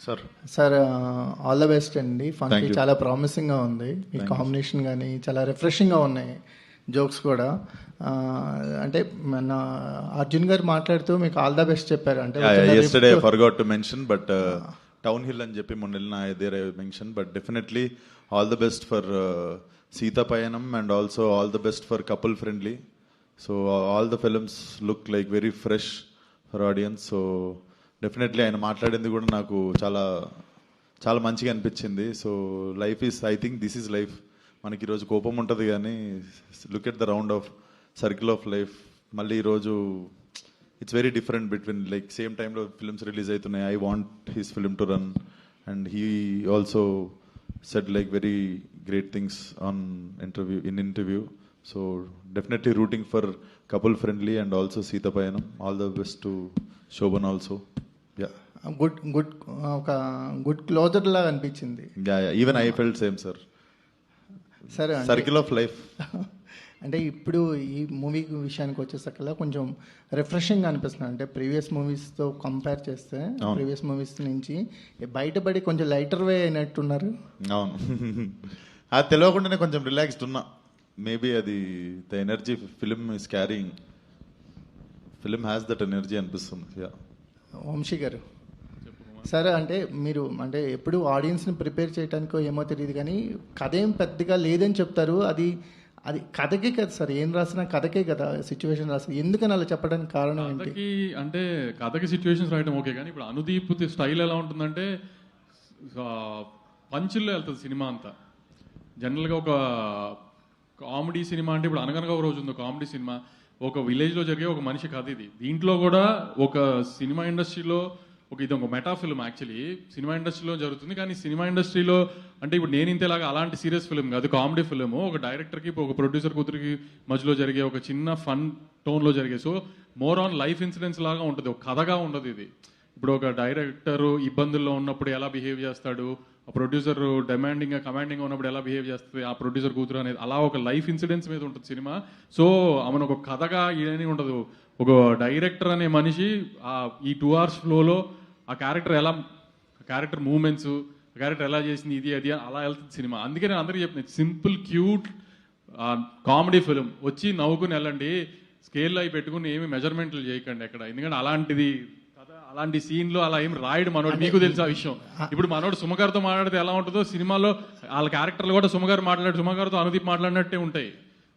Sir sir all the best అండి. Funky చాలా ప్రామిసింగ్గా ఉంది. మీ కాంబినేషన్ కానీ చాలా రిఫ్రెషింగ్గా ఉన్నాయి, జోక్స్ కూడా. అంటే మన అర్జున్ గారు మాట్లాడుతూ మీకు ఆల్ ద బెస్ట్ చెప్పారు. అంటే yesterday I forgot to mention, but town hill అని చెప్పి మొన్న వెళ్ళిన there I mention, but definitely all the best for Seetha Payanam and also all the best for couple friendly. So all the films look like very fresh for audiences. So definitely ఆయన మాట్లాడింది కూడా నాకు చాలా చాలా మంచిగా అనిపించింది. So life is, I think this is life. మనకి ఈరోజు కోపం ఉంటుంది కానీ look at the round of circle of life. మళ్ళీ ఈరోజు it's very different between like same టైంలో ఫిల్మ్స్ రిలీజ్ అవుతున్నాయి. I want his film to run and he also said like very great things on interview. So definitely rooting for couple friendly and also Seetha Payanam. All the best to Shobhan also. Good ఒక good closure లాగా అనిపించింది. Even I felt same sir. సరే, circle of life. అంటే ఇప్పుడు ఈ movie విషయానికి వచ్చేసరికల్లా కొంచెం రిఫ్రెషింగ్ అనిపిస్తుంది. అంటే ప్రీవియస్ మూవీస్తో కంపేర్ చేస్తే ప్రీవియస్ మూవీస్ నుంచి బయటపడి కొంచెం లైటర్ వే అయినట్టున్నారు. అవును, అది తెలియకుండానే కొంచెం రిలాక్స్డ్ ఉన్నా. మేబీ అది the energy film is carrying, film has that energy అనిపిస్తుంది. వంశీ గారు సరే, అంటే మీరు అంటే ఎప్పుడు ఆడియన్స్ని ప్రిపేర్ చేయడానికో ఏమో తెలియదు కానీ కథ ఏం పెద్దగా లేదని చెప్తారు. అది అది కథకే కదా సార్, ఏం రాసినా కథకే కదా సిచ్యువేషన్ రాసి, ఎందుకని అలా చెప్పడానికి కారణం ఏంటి? అంటే కథకి సిచ్యువేషన్స్ రాయడం ఓకే, కానీ ఇప్పుడు అనుదీప్ స్టైల్ ఎలా ఉంటుందంటే పంచుల్లో వెళ్తుంది సినిమా అంతా. జనరల్గా ఒక కామెడీ సినిమా అంటే ఇప్పుడు అనగనగా ఒక రోజు ఉంది కామెడీ సినిమా, ఒక విలేజ్లో జరిగే ఒక మనిషి కథ ఇది. దీంట్లో కూడా ఒక సినిమా ఇండస్ట్రీలో ఇది ఒక మెటా ఫిల్మ్. యాక్చువల్లీ సినిమా ఇండస్ట్రీలో జరుగుతుంది, కానీ సినిమా ఇండస్ట్రీలో అంటే ఇప్పుడు నేను ఇంతేలాగా అలాంటి సీరియస్ ఫిల్మ్ కాదు, కామెడీ ఫిల్మ్. ఒక డైరెక్టర్కి ఒక ప్రొడ్యూసర్ కూతురికి మధ్యలో జరిగే ఒక చిన్న ఫన్ టోన్లో జరిగే, so more on life incidents లాగా ఉంటుంది, ఒక కథగా ఉండదు ఇది. ఇప్పుడు ఒక డైరెక్టర్ ఇబ్బందుల్లో ఉన్నప్పుడు ఎలా బిహేవ్ చేస్తాడు, ఆ ప్రొడ్యూసర్ డిమాండింగ్గా కమాండింగ్గా ఉన్నప్పుడు ఎలా బిహేవ్ చేస్తుంది ఆ ప్రొడ్యూసర్ కూతురు అనేది, అలా ఒక లైఫ్ ఇన్సిడెంట్స్ మీద ఉంటుంది సినిమా. సో ఆమెను ఒక కథగా ఏమీ ఉండదు. ఒక డైరెక్టర్ అనే మనిషి ఈ 2 hours ఫ్లోలో ఆ క్యారెక్టర్ మూమెంట్స్, ఆ క్యారెక్టర్ ఎలా చేసింది ఇది అది అలా వెళ్తుంది సినిమా. అందుకే నేను అందరికీ చెప్తున్నాను, సింపుల్ క్యూట్ కామెడీ ఫిలిం వచ్చి నవ్వుకుని వెళ్ళండి, స్కేల్లో అవి పెట్టుకుని ఏమి మెజర్మెంట్లు చేయకండి ఎక్కడ. ఎందుకంటే అలాంటి సీన్లో అలా ఏం రాయడు మనోడు, మీకు తెలుసు ఆ విషయం. ఇప్పుడు మనోడు సుమగారితో మాట్లాడితే ఎలా ఉంటుందో సినిమాలో వాళ్ళ క్యారెక్టర్లు కూడా సుమగారితో అనుదీప్ మాట్లాడినట్టే ఉంటాయి.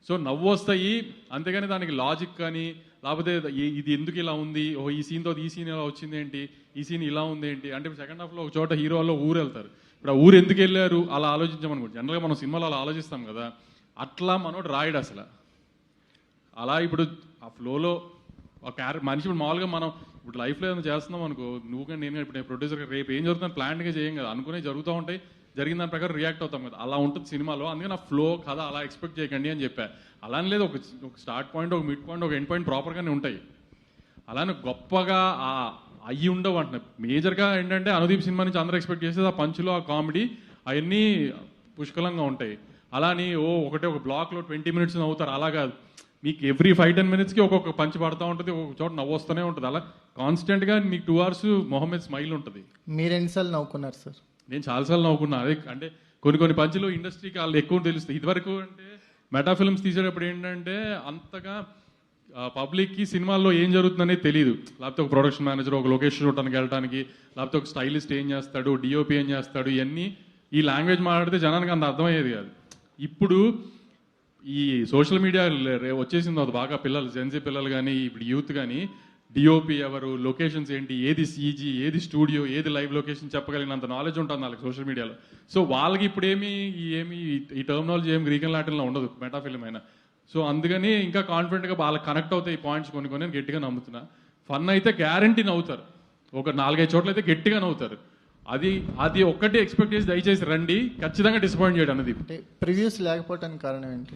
సో నవ్వు వస్తాయి, అంతేగాని దానికి లాజిక్ కానీ లేకపోతే ఇది ఎందుకు ఇలా ఉంది, ఈ సీన్తో ఈ సీన్ ఇలా వచ్చింది ఏంటి, ఈ సీన్ ఇలా ఉంది ఏంటి అంటే ఇప్పుడు సెకండ్ హాఫ్లో ఒక చోట హీరో వాళ్ళు ఊరు వెళ్తారు, ఇప్పుడు ఆ ఊరు ఎందుకు వెళ్ళారు అలా ఆలోచించామనుకో. జనరల్గా మనం సినిమాలో అలా ఆలోచిస్తాం కదా, అట్లా మనోడు రాయడు అసలు. అలా ఇప్పుడు ఆ ఫ్లోలో మనిషి ఇప్పుడు మామూలుగా మనం ఇప్పుడు లైఫ్లో ఏదైనా చేస్తున్నాం అనుకో, నువ్వు కానీ నేను ఇప్పుడు ప్రొడ్యూసర్ రేపు ఏం జరుగుతుందని ప్లాన్గా చేయం కదా, అనుకునే జరుగుతూ ఉంటాయి, జరిగిన దాని ప్రకారం రియాక్ట్ అవుతాం కదా, అలా ఉంటుంది సినిమాలో. అందుకని ఆ ఫ్లో కథ అలా ఎక్స్పెక్ట్ చేయకండి అని చెప్పా. అలానే లేదు, ఒక స్టార్ట్ పాయింట్, ఒక మిడ్ పాయింట్, ఒక ఎండ్ పాయింట్ ప్రాపర్గానే ఉంటాయి. అలానే గొప్పగా అయ్యి ఉండవు అంటున్నాయి. మేజర్గా ఏంటంటే అనుదీప్ సినిమా నుంచి అందరూ ఎక్స్పెక్ట్ చేసేది ఆ పంచులో ఆ కామెడీ అవన్నీ పుష్కలంగా ఉంటాయి. అలాని ఒక బ్లాక్లో 20 minutes నవ్వుతారు, అలా కాదు. మీకు ఎవ్రీ 5-10 minutesకి ఒక్కొక్క పంచ్ పడుతూ ఉంటుంది, ఒక చోట నవ్వు వస్తూనే ఉంటుంది. అలా కాన్స్టెంట్గా మీకు 2 hours మొహం మీద స్మైల్ ఉంటుంది. మీరు ఎన్నిసార్లు నవ్వుకున్నారు సార్? నేను చాలాసార్లు నవ్వుకున్నా. అదే అంటే కొన్ని పంచులు ఇండస్ట్రీకి వాళ్ళు ఎక్కువ తెలుస్తాయి. ఇదివరకు అంటే మెటా ఫిల్మ్స్ తీసేటప్పుడు ఏంటంటే అంతగా పబ్లిక్కి సినిమాల్లో ఏం జరుగుతుందనేది తెలియదు. లేకపోతే ఒక ప్రొడక్షన్ మేనేజర్ ఒక లొకేషన్ చూడటానికి వెళ్ళడానికి, లేకపోతే ఒక స్టైలిస్ట్ ఏం చేస్తాడు, డిఓపి ఏం చేస్తాడు, ఇవన్నీ ఈ లాంగ్వేజ్ మాట్లాడితే జనానికి అంత అర్థమయ్యేది కాదు. ఇప్పుడు ఈ సోషల్ మీడియా వచ్చేసింది, అది బాగా పిల్లలు, జెన్జీ పిల్లలు కానీ ఇప్పుడు యూత్ కానీ డిఓపి ఎవరు, లొకేషన్స్ ఏంటి, ఏది సీజీ, ఏది స్టూడియో, ఏది లైవ్ లొకేషన్ చెప్పగలిగినంత నాలెడ్జ్ ఉంటుంది వాళ్ళకి సోషల్ మీడియాలో. సో వాళ్ళకి ఇప్పుడు ఈ టర్మినాలజీ ఏమి గ్రీక్ అండ్ లాటిన్లో ఉండదు మెటా ఫిల్మ్ అయినా. సో అందుకని ఇంకా కాన్ఫిడెంట్గా వాళ్ళకి కనెక్ట్ అవుతాయి ఈ పాయింట్స్ కొన్ని నేను గట్టిగా నమ్ముతున్నా. ఫన్ అయితే గ్యారంటీ నవ్వుతారు, ఒక 4-5 చోట్ల అయితే గట్టిగా నవ్వుతారు. అది ఒక్కటే ఎక్స్పెక్ట్ చేసి దయచేసి రండి, ఖచ్చితంగా డిసప్పాయింట్ చేయడం అన్నది. ప్రివ్యూస్ లేకపోవడానికి కారణం ఏంటి?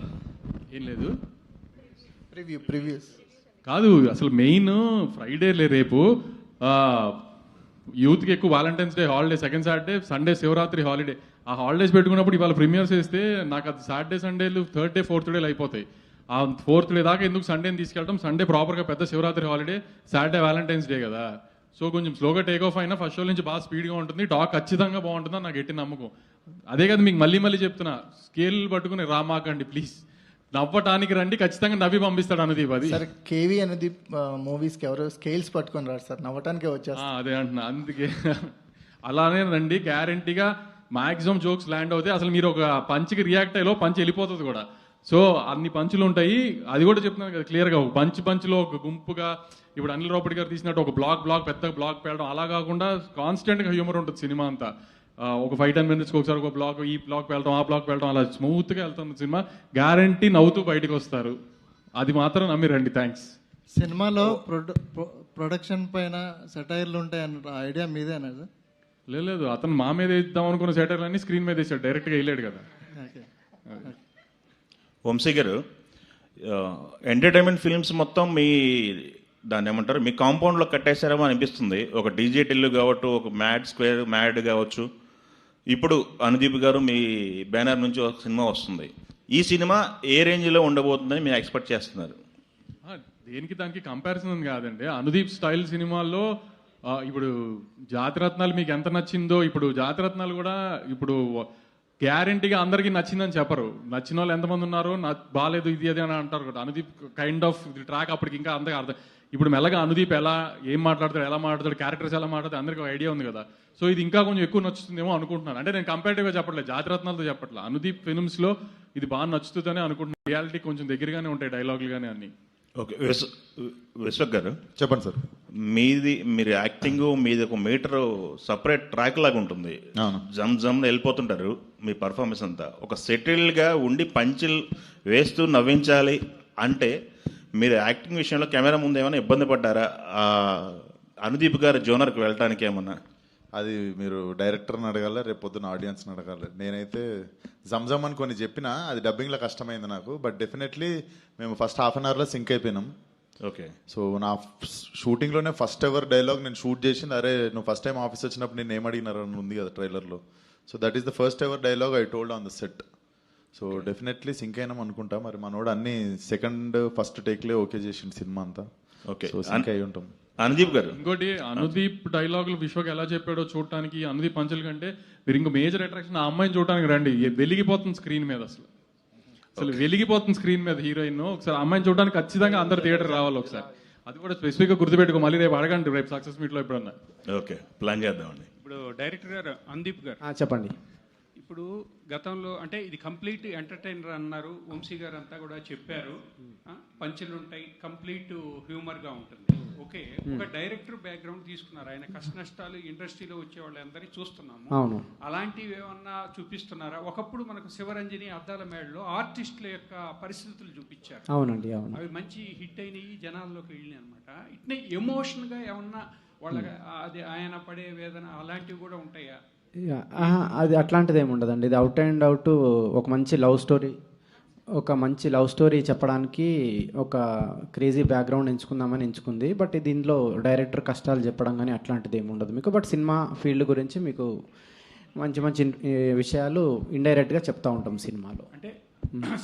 ఏం లేదు, ప్రివ్యూస్ కాదు అసలు మెయిన్ ఫ్రైడే రేపు యూత్కి ఎక్కువ Valentine's day holiday, second Saturday, Sunday Shivaratri holiday. ఆ హాలిడేస్ పెట్టుకున్నప్పుడు ఇవాళ ప్రీమియర్స్ వేస్తే నాకు అది Saturday సండేలు 3rd day 4th day అయిపోతాయి. ఆ 4th day దాకా ఎందుకు సండేని తీసుకెళ్ళడం, సండే ప్రాపర్గా పెద్ద Shivaratri holiday, Saturday Valentine's day కదా. సో కొంచెం స్లోగా టేక్ ఆఫ్ అయినా ఫస్ట్ షో నుంచి బాగా స్పీడ్గా ఉంటుంది, టాక్ ఖచ్చితంగా బాగుంటుందని నాకు గట్టి నమ్మకం. అదే కదా మీకు మళ్ళీ మళ్ళీ చెప్తున్నా, స్కేల్ పట్టుకుని రామాకండి ప్లీజ్, నవ్వటానికి రండి, ఖచ్చితంగా నవ్వి పంపిస్తాడు అనుదీప్. అది సార్ కేవీ అనుదీప్ మూవీస్కి ఎవరు స్కేల్స్ పట్టుకొని రాడు సార్, నవ్వటానికే వచ్చేస్తారు. అదే అంటున్నా, అందుకే అలానే రండి, గ్యారంటీగా మాక్సిమం జోక్స్ ల్యాండ్ అవుతాయి. అసలు మీరు ఒక పంచ్కి రియాక్ట్ అయ్యేలో పంచ్ వెళ్ళిపోతుంది కూడా. సో అన్ని పంచులు ఉంటాయి, అది కూడా చెప్తున్నాను కదా క్లియర్గా. ఒక పంచులో ఒక గుంపుగా, ఇప్పుడు అనిల్ రావుపూడి గారు తీసినట్టు ఒక బ్లాక్ పెద్ద బ్లాక్ పేయడం అలా కాకుండా కాన్స్టెంట్గా హ్యూమర్ ఉంటుంది సినిమా అంతా. ఒక 5-10 minutesకి ఒకసారి ఒక బ్లాక్, ఈ బ్లాక్ వెళ్ళడం, ఆ బ్లాక్ వెళ్ళడం, అలా స్మూత్గా వెళ్తుంది సినిమా. గ్యారంటీ నవ్వుతూ బయటకు వస్తారు, అది మాత్రం నమ్మి రండి. థ్యాంక్స్. సినిమాలో ప్రొడక్షన్ పైన సెటైర్లు ఉంటాయన్న ఐడియా మీదే సార్? లేదు, అతను మా మీద ఇద్దాం అనుకున్న సెటర్లన్నీ స్క్రీన్ మీద వేసాడు, డైరెక్ట్గా వెళ్ళాడు కదా. వంశీ గారు, ఎంటర్టైన్మెంట్ ఫిల్మ్స్ మొత్తం మీ దాన్ని ఏమంటారు, మీ కాంపౌండ్లో కట్టేశారేమో అనిపిస్తుంది. ఒక డీజే టిల్లు కావచ్చు, ఒక మ్యాడ్ కావచ్చు, ఇప్పుడు అనుదీప్ గారు మీ బ్యానర్ నుంచి ఒక సినిమా వస్తుంది. ఈ సినిమా ఏ రేంజ్లో ఉండబోతుందని మీరు ఎక్స్పెక్ట్ చేస్తున్నారు? దేనికి దానికి కంపారిజన్ కాదండి. అనుదీప్ స్టైల్ సినిమాల్లో ఇప్పుడు జాతిరత్నాలు మీకు ఎంత నచ్చిందో, ఇప్పుడు జాతిరత్నాలు కూడా ఇప్పుడు గ్యారంటీగా అందరికీ నచ్చిందని చెప్పరు. నచ్చిన వాళ్ళు ఎంతమంది ఉన్నారో, బాగాలేదు ఇది అది అని అంటారు కదా. అనుదీప్ కైండ్ ఆఫ్ ట్రాక్ అప్పటికి ఇంకా అంతగా అర్థం. ఇప్పుడు మెల్లగా అనుదీప్ ఏం మాట్లాడతాడు, ఎలా మాట్లాడతాడు, క్యారెక్టర్స్ ఎలా మాట్లాడతాడు అందరికీ ఒక ఐడియా ఉంది కదా. సో ఇది ఇంకా కొంచెం ఎక్కువ నచ్చుతుందేమో అనుకుంటున్నాను. అంటే నేను కంపేరిటివ్గా చెప్పట్లేదు, జాతిరత్నాలతో చెప్పట్లేదు, అనుదీప్ ఫిల్మ్స్లో ఇది బాగా నచ్చుతుందని అనుకుంటున్నాను. రియాలిటీ కొంచెం దగ్గరగానే ఉంటాయి డైలాగులు కానీ అన్ని. ఓకే, విశ్వక్ గారు చెప్పండి సార్. మీరు యాక్టింగ్ మీది ఒక మీటర్ సపరేట్ ట్రాక్ లాగా ఉంటుంది, జమ్ వెళ్ళిపోతుంటారు. మీ పర్ఫార్మెన్స్ అంతా ఒక సెటిల్గా ఉండి పంచులు వేస్తూ నవ్వించాలి అంటే మీరు యాక్టింగ్ విషయంలో కెమెరా ముందు ఏమైనా ఇబ్బంది పడ్డారా? అనుదీప్ గారి జోనర్కి వెళ్ళటానికి ఏమన్నా? అది మీరు డైరెక్టర్ని అడగాల, రేపు పొద్దున్న ఆడియన్స్ని అడగాలి. నేనైతే జమ్ అని కొన్ని చెప్పినా అది డబ్బింగ్లో కష్టమైంది నాకు. బట్ డెఫినెట్లీ మేము ఫస్ట్ హాఫ్ అన్ అవర్లో సింక్ అయిపోయినాం. ఓకే. సో నా షూటింగ్లోనే ఫస్ట్ ఎవర్ డైలాగ్ నేను షూట్ చేసింది, అరే నువ్వు ఫస్ట్ టైం ఆఫీస్ వచ్చినప్పుడు నేను ఏం అడిగినారు అని ఉంది కదా ట్రైలర్లో. So that is the first ever dialogue I told on the set. So definitely sync అయినాం అనుకుంటా. మరి మనోడు అన్ని ఫస్ట్ టేక్లే ఓకే చేసిండు సినిమా అంతా. ఓకే, సో సింక్ అయి ఉంటాం. అనుదీప్ గారు, ఇంకోటి అనుదీప్ డైలాగులు విశ్వక్ ఎలా చెప్పాడో చూడటానికి, అనుదీప్ పంచుల కంటే మీరు ఇంకో మేజర్ అట్రాక్షన్ ఆ అమ్మాయిని చూడటానికి రండి. వెలిగిపోతుంది స్క్రీన్ మీద, అసలు వెలిగిపోతుంది స్క్రీన్ మీద హీరోయిన్. ఒకసారి అమ్మాయిని చూడడానికి ఖచ్చితంగా అందరు థియేటర్ రావాలి ఒకసారి. అది కూడా స్పెసిఫిక్గా గుర్తుపెట్టుకో, మళ్ళీ రేపు అడగండి రేపు సక్సెస్ మీట్లో ఎప్పుడన్నా. ఓకే, ప్లాన్ చేద్దామండి. ఇప్పుడు డైరెక్టర్ గారు అనుదీప్ గారు చెప్పండి. ఇప్పుడు గతంలో అంటే ఇది కంప్లీట్ ఎంటర్టైనర్ అన్నారు, వంశీ గారు అంతా కూడా చెప్పారు. పంచులు ఉంటాయి, కంప్లీట్ హ్యూమర్గా ఉంటుంది. ఓకే, ఒక డైరెక్టర్ బ్యాక్గ్రౌండ్ తీసుకున్నారు, ఆయన కష్ట నష్టాలు ఇండస్ట్రీలో వచ్చే వాళ్ళందరినీ చూస్తున్నాము. అవును, అలాంటివి ఏమన్నా చూపిస్తున్నారా? ఒకప్పుడు మనకు శివరంజని, అద్దాల మేడలో ఆర్టిస్టుల యొక్క పరిస్థితులు చూపించారు. అవునండి, అవును. అవి మంచి హిట్ అయినాయి, జనాల్లోకి వెళ్ళినాయి అనమాట. ఇట్నే ఎమోషన్గా ఏమన్నా వాళ్ళ అది ఆయన పడే వేదన అలాంటివి కూడా ఉంటాయా? అది అట్లాంటిది ఏమి ఉండదండి. ఇది అవుట్ అండ్ అవుట్ ఒక మంచి లవ్ స్టోరీ చెప్పడానికి ఒక క్రేజీ బ్యాక్గ్రౌండ్ ఎంచుకుంది. బట్ దీనిలో డైరెక్టర్ కష్టాలు చెప్పడం కానీ అట్లాంటిది ఏమి ఉండదు మీకు. బట్ సినిమా ఫీల్డ్ గురించి మీకు మంచి విషయాలు ఇండైరెక్ట్గా చెప్తా ఉంటాం సినిమాలో. అంటే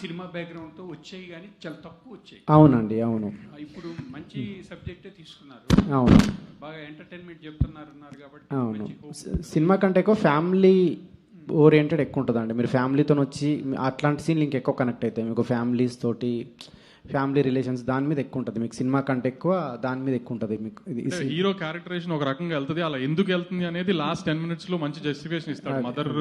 సినిమా బ్యాక్గ్రౌండ్తో వచ్చాయి కానీ చాలా తక్కువ వచ్చాయి. అవునండి, అవును. ఇప్పుడు మంచి సబ్జెక్టే తీసుకున్నారు, అవును, బాగా ఎంటర్టైన్మెంట్ చెప్తున్నారు కాబట్టి. అవును, సినిమా కంటే ఎక్కువ ఫ్యామిలీ ఓరియంటెడ్ ఎక్కువ ఉంటుందండి. మీరు ఫ్యామిలీతో వచ్చి అట్లాంటి సీన్లు ఇంకెక్కువ కనెక్ట్ అవుతాయి మీకు. ఫ్యామిలీస్ తోటి, ఫ్యామిలీ రిలేషన్స్ దాని మీద ఎక్కువ ఉంటుంది మీకు. సినిమా కంటే ఎక్కువ దాని మీద ఎక్కువ ఉంటుంది మీకు. హీరో క్యారెక్టరేషన్ ఒక రకంగా వెళ్తుంది, అలా ఎందుకు వెళ్తుంది అనేది లాస్ట్ 10 minutes లో మంచి జస్టిఫికేషన్ ఇస్తాడు మదర్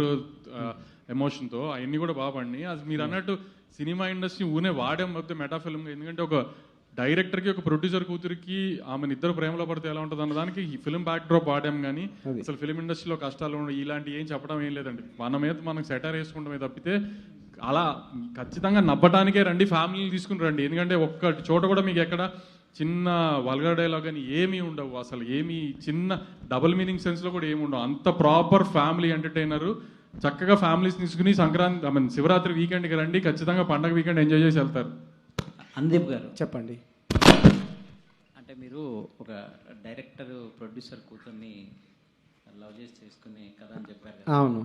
ఎమోషన్తో. అవన్నీ కూడా బాగా పడినాయి. అది మీరు అన్నట్టు సినిమా ఇండస్ట్రీ ఊనే వాడాం మొత్తం మెటాఫిల్మ్గా. ఎందుకంటే ఒక డైరెక్టర్కి ఒక ప్రొడ్యూసర్ కూతురికి ఆమెను ఇద్దరు ప్రేమలో పడితే ఎలా ఉంటుంది అన్న దానికి ఈ ఫిల్మ్ బ్యాక్ డ్రాప్ వాడాం. కానీ అసలు ఫిల్మ్ ఇండస్ట్రీలో కష్టాలు ఇలాంటి ఏం చెప్పడం ఏం లేదండి. మన మీద మనం సెటర్ వేసుకుంటామే తప్పితే అలా ఖచ్చితంగా నవ్వటానికే రండి, ఫ్యామిలీని తీసుకుని రండి. ఎందుకంటే ఒక్క చోట కూడా మీకు ఎక్కడ చిన్న వల్గర్ డైలాగ్ అని ఏమీ ఉండవు. అసలు ఏమీ చిన్న డబుల్ మీనింగ్ సెన్స్లో కూడా ఏమి ఉండవు. అంత ప్రాపర్ ఫ్యామిలీ ఎంటర్టైనర్. చక్కగా ఫ్యామిలీస్ తీసుకుని సంక్రాంతి శివరాత్రి వీకెండ్కి రండి, ఖచ్చితంగా పండగ వీకెండ్ ఎంజాయ్ చేసి వెళ్తారు. అనుదీప్ గారు చెప్పండి. అంటే మీరు ఒక డైరెక్టర్ ప్రొడ్యూసర్ కూతుర్ని లవ్ చేసి చేసుకునే కథ అని చెప్పారు కదా. అవును,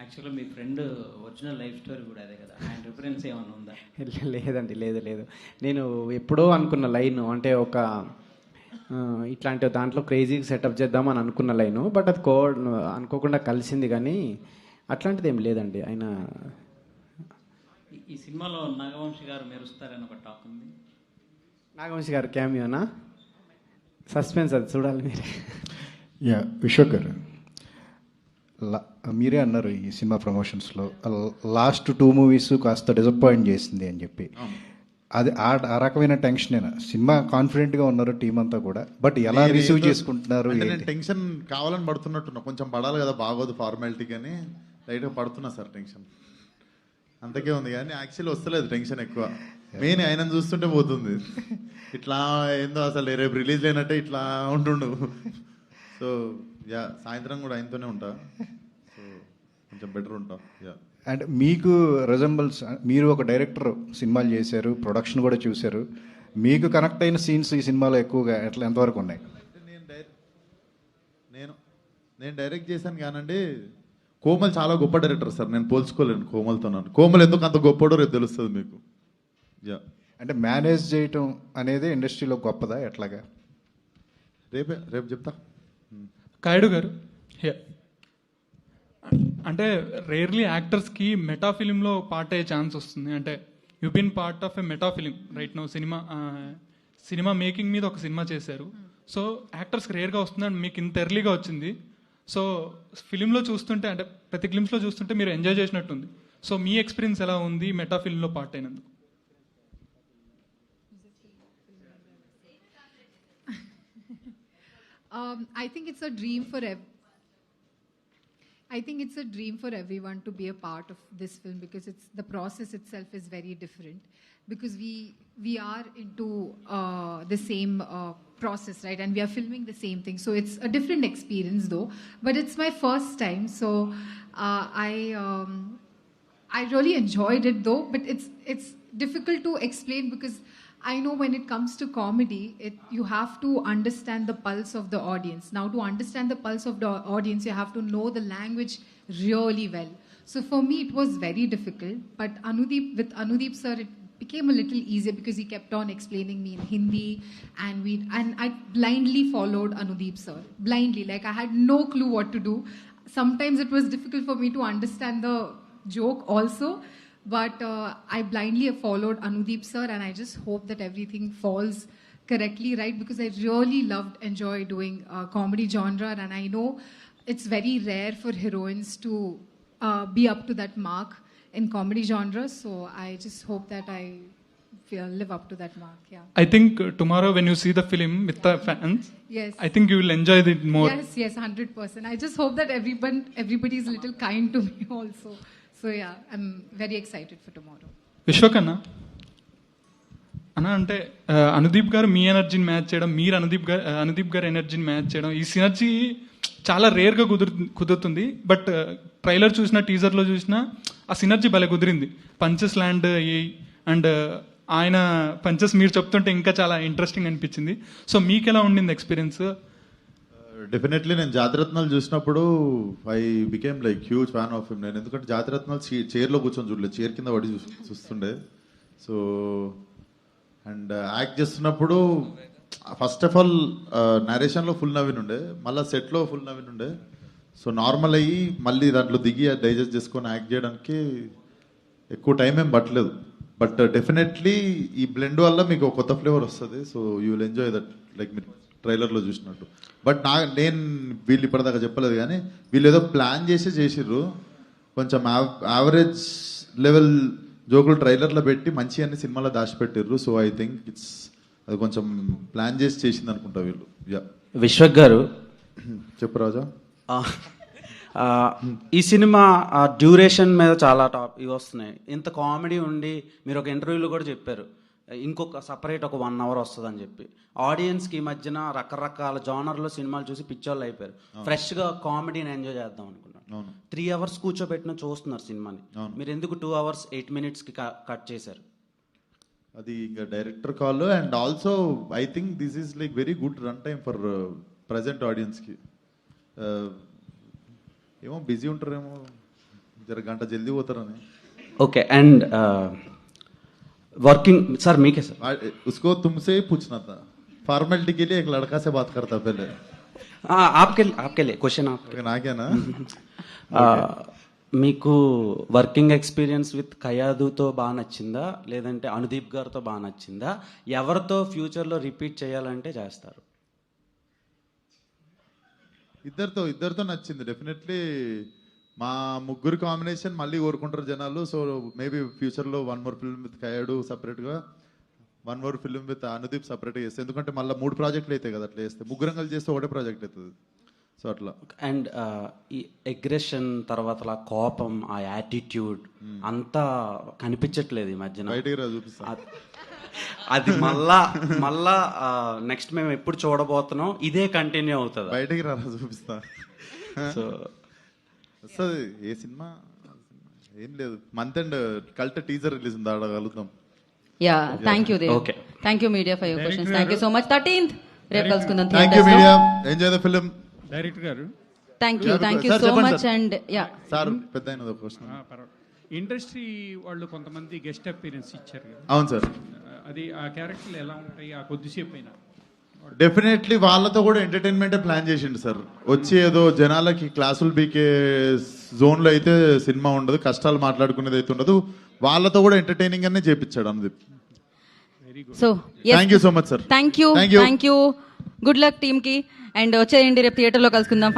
యాక్చువల్గా మీ ఫ్రెండ్ ఒరిజినల్ లైఫ్ స్టోరీ కూడా అదే కదా, ఆయన రిఫరెన్స్ ఏమైనా ఉందా? లేదండి, లేదు. నేను ఎప్పుడో అనుకున్న లైన్ అంటే ఒక ఇట్లాంటి దాంట్లో క్రేజీగా సెటప్ చేద్దామని అనుకున్న లైను, బట్ అది అనుకోకుండా కలిసింది. కానీ అట్లాంటిది ఏం లేదండి. ఆయన ఈ సినిమాలో నాగవంశి గారు మెరుస్తారని ఒక టాక్ ఉంది. నాగవంశి గారు క్యామియోనా? సస్పెన్స్, అది చూడాలి మీరు. యా, విశ్వక్ గారు, మీరే అన్నారు ఈ సినిమా ప్రమోషన్స్లో లాస్ట్ 2 మూవీస్ కాస్త డిసప్పాయింట్ చేసింది అని చెప్పి. అది ఆ రకమైన టెన్షనేనా? సినిమా కాన్ఫిడెంట్గా ఉన్నారు టీం అంతా కూడా, బట్ ఎలా రిసీవ్ చేసుకుంటున్నారు? నేను టెన్షన్ కావాలని పడుతున్నట్టున్నా, కొంచెం పడాలి కదా, బాగోదు ఫార్మాలిటీ, కానీ లైట్గా పడుతున్నా సార్ టెన్షన్, అంతకే ఉంది. కానీ యాక్చువల్లీ వస్తలేదు టెన్షన్ ఎక్కువ. మెయిన్ ఆయనను చూస్తుంటే పోతుంది, ఇట్లా ఏందో అసలు రేపు రిలీజ్ అయినట్టే ఇట్లా ఉంటుండు. సో యా, సాయంత్రం కూడా ఆయనతోనే ఉంటా, సో కొంచెం బెటర్ ఉంటా. యా, అండ్ మీకు రిజంబల్స్, మీరు ఒక డైరెక్టర్, సినిమాలు చేశారు, ప్రొడక్షన్ కూడా చూశారు, మీకు కనెక్ట్ అయిన సీన్స్ ఈ సినిమాలో ఎక్కువగా ఎంతవరకు ఉన్నాయి? నేను డైరెక్ట్ చేశాను కానండి, కోమల్ చాలా గొప్ప డైరెక్టర్ సార్, నేను పోల్చుకోలేను కోమల్తో. నన్ను కోమల్ ఎందుకు అంత గొప్పడో రేపు తెలుస్తుంది మీకు. యా, అంటే మేనేజ్ చేయటం అనేది ఇండస్ట్రీలో గొప్పదా ఎట్లాగా? రేపు చెప్తా. కాయుడు గారు, అంటే రేర్లీ యాక్టర్స్కి మెటా ఫిలింలో పార్ట్ అయ్యే ఛాన్స్ వస్తుంది. అంటే you been part of a meta film right no. సినిమా మేకింగ్ మీద ఒక సినిమా చేశారు. సో యాక్టర్స్కి రేర్గా వస్తుంది, అండ్ మీకు ఇంత ఎర్లీగా వచ్చింది. సో ఫిలింలో చూస్తుంటే, అంటే ప్రతి గ్లిమ్స్లో చూస్తుంటే మీరు ఎంజాయ్ చేసినట్టుంది. సో మీ ఎక్స్పీరియన్స్ ఎలా ఉంది మెటా ఫిలింలో పార్ట్ అయినందుకు? I think it's a dream for everyone to be a part of this film, because the process itself is very different, because we are into the same process, right, and we are filming the same thing, so it's a different experience though, but it's my first time, so I really enjoyed it though, but it's difficult to explain, because I know when it comes to comedy, you have to understand the pulse of the audience. Now, to understand the pulse of the audience, you have to know the language really well. So for me, it was very difficult. But with Anudeep sir, it became a little easier, because he kept on explaining me in Hindi, and I blindly followed Anudeep sir. Blindly, like I had no clue what to do. Sometimes it was difficult for me to understand the joke also. But I blindly followed Anudeep sir, and I just hope that everything falls correctly, right? Because I really enjoy doing comedy genre, and I know it's very rare for heroines to be up to that mark in comedy genre. So I just hope that I live up to that mark. Yeah. I think tomorrow when you see the film with the fans, yes, I think you will enjoy it more. Yes, 100%. I just hope that everybody is a little kind to me also. So yeah, I'm very excited for tomorrow. Vishwak అన్న అంటే అనుదీప్ గారు మీ ఎనర్జీని match చేయడం, మీరు అనుదీప్ గారు ఎనర్జీని match చేయడం, ఈ సినర్జీ చాలా రేర్గా కుదురుతుంది. బట్ ట్రైలర్ చూసినా, టీజర్లో చూసినా ఆ సినర్జీ భలే కుదిరింది. పంచెస్ ల్యాండ్ అయ్యి, అండ్ ఆయన పంచెస్ మీరు చెప్తుంటే ఇంకా చాలా ఇంట్రెస్టింగ్ అనిపించింది. సో మీకు ఎలా ఉండింది ఎక్స్పీరియన్స్? డెఫినెట్లీ నేను జాతిరత్నాలు చూసినప్పుడు I became like huge fan of him. నేను ఎందుకంటే జాతిరత్నాలు చైర్లో కూర్చొని చూడలేదు, చైర్ కింద పడి చూస్తుండే. సో అండ్ యాక్ట్ చేస్తున్నప్పుడు ఫస్ట్ ఆఫ్ ఆల్ నరేషన్లో ఫుల్ నవ్వినుండే, మళ్ళీ సెట్లో ఫుల్ నవ్వినుండే. సో నార్మల్ అయ్యి మళ్ళీ దాంట్లో దిగి డైజెస్ట్ చేసుకొని యాక్ట్ చేయడానికి ఎక్కువ టైం ఏం పట్టలేదు. బట్ డెఫినెట్లీ ఈ బ్లెండ్ వల్ల మీకు ఒక కొత్త ఫ్లేవర్ వస్తుంది. So you will enjoy that, like మీరు ట్రైలర్లో చూసినట్టు. బట్ నేను వీళ్ళు ఇప్పటిదాకా చెప్పలేదు, కానీ వీళ్ళు ఏదో ప్లాన్ చేసిర్రు. కొంచెం యావరేజ్ లెవెల్ జోకులు ట్రైలర్లో పెట్టి మంచి అన్ని సినిమాలో దాచిపెట్టిర్రు. సో ఐ థింక్ అది కొంచెం ప్లాన్ చేసింది అనుకుంటా వీళ్ళు. యా, విశ్వక్ గారు చెప్పు రాజా. ఈ సినిమా డ్యూరేషన్ మీద చాలా ఇవి వస్తున్నాయి. ఇంత కామెడీ ఉండి మీరు ఒక ఇంటర్వ్యూలో కూడా చెప్పారు ఇంకొక సపరేట్ ఒక 1 hour వస్తుందని చెప్పి. ఆడియన్స్కి ఈ మధ్యన రకరకాల జానర్లో సినిమాలు చూసి పిచ్చోళ్ళు అయిపోయారు. ఫ్రెష్గా కామెడీని ఎంజాయ్ చేద్దాం అనుకున్నాను. 3 hours కూర్చోబెట్టిన చూస్తున్నారు సినిమాని. మీరు ఎందుకు 2 hours 8 minutes కట్ చేశారు? అది ఇంకా director call. And also I think this is like very good run time for present ఆడియన్స్కి. ఏమో బిజీ ఉంటారేమో, జర గంట జల్దీ పోతారని. ఓకే, అండ్ వర్కింగ్ సార్ మీకే సార్ उसको तुमसे ही पूछना था. फॉर्मेलिटी के लिए एक लड़का से बात करता पहले. आपके लिए क्वेश्चन నాకేనా? మీకు వర్కింగ్ ఎక్స్పీరియన్స్ విత్ కయాదుతో బాగా నచ్చిందా, లేదంటే అనుదీప్ గారితో బాగా నచ్చిందా, ఎవరితో ఫ్యూచర్లో రిపీట్ చేయాలంటే చేస్తారు? ఇద్దరితో నచ్చింది డెఫినెట్లీ. మా ముగ్గురు కాంబినేషన్ మళ్ళీ కోరుకుంటారు జనాలు. సో మేబీ ఫ్యూచర్లో 1 more ఫిల్మ్ విత్ కయాడు సపరేట్గా, 1 more ఫిల్మ్ విత్ అనుదీప్ సపరేట్గా చేస్తే, ఎందుకంటే మళ్ళీ 3 ప్రాజెక్టులు అవుతాయి కదా అట్లా చేస్తే. ముగ్గురం కలిసి చేస్తే ఒకటే ప్రాజెక్ట్ అవుతుంది. సో అట్లా. అండ్ ఈ అగ్రెషన్ తర్వాత కోపం, ఆ యాటిట్యూడ్ అంతా కనిపించట్లేదు ఈ మధ్యన. బయటికి రా చూపిస్తా. అది మళ్ళా నెక్స్ట్ మేము ఎప్పుడు చూడబోతున్నాం, ఇదే కంటిన్యూ అవుతుంది. బయటికి రా చూపిస్తా. సో వస్తుంది. ఏ సినిమా ఏం లేదు, month and cult teaser release ఉంది, ఆడగలుగుతాం. Yeah, thank you Dev. Okay, thank you media for your questions. Thank you so much. 13th రేపు కలుసుకుందాం. Thank you media, enjoy the film. Director గారు thank you so much. And yeah sir పెద్ద question. Industry వాళ్ళు కొంతమంది guest appearance ఇచ్చారు కదా. అవును sir. అది ఆ క్యారెక్టర్లు ఎలా ఉంటాయి ఆ కొద్దిసేపు అయినా? డెఫినెట్లీ వాళ్ళతో కూడా ఎంటర్టైన్మెంట్ ప్లాన్ చేసిండు సార్. వచ్చి ఏదో జనాలకి క్లాసులు బీకే జోన్లో అయితే సినిమా ఉండదు, కష్టాలు మాట్లాడుకునేది అయితే ఉండదు. వాళ్ళతో కూడా ఎంటర్టైనింగ్ అనే చేపించాడు Anudeep. So thank you so much sir. Thank you. Good luck team కి. అండ్ వచ్చేయండి, రేపు థియేటర్లో కలుసుకుందాం.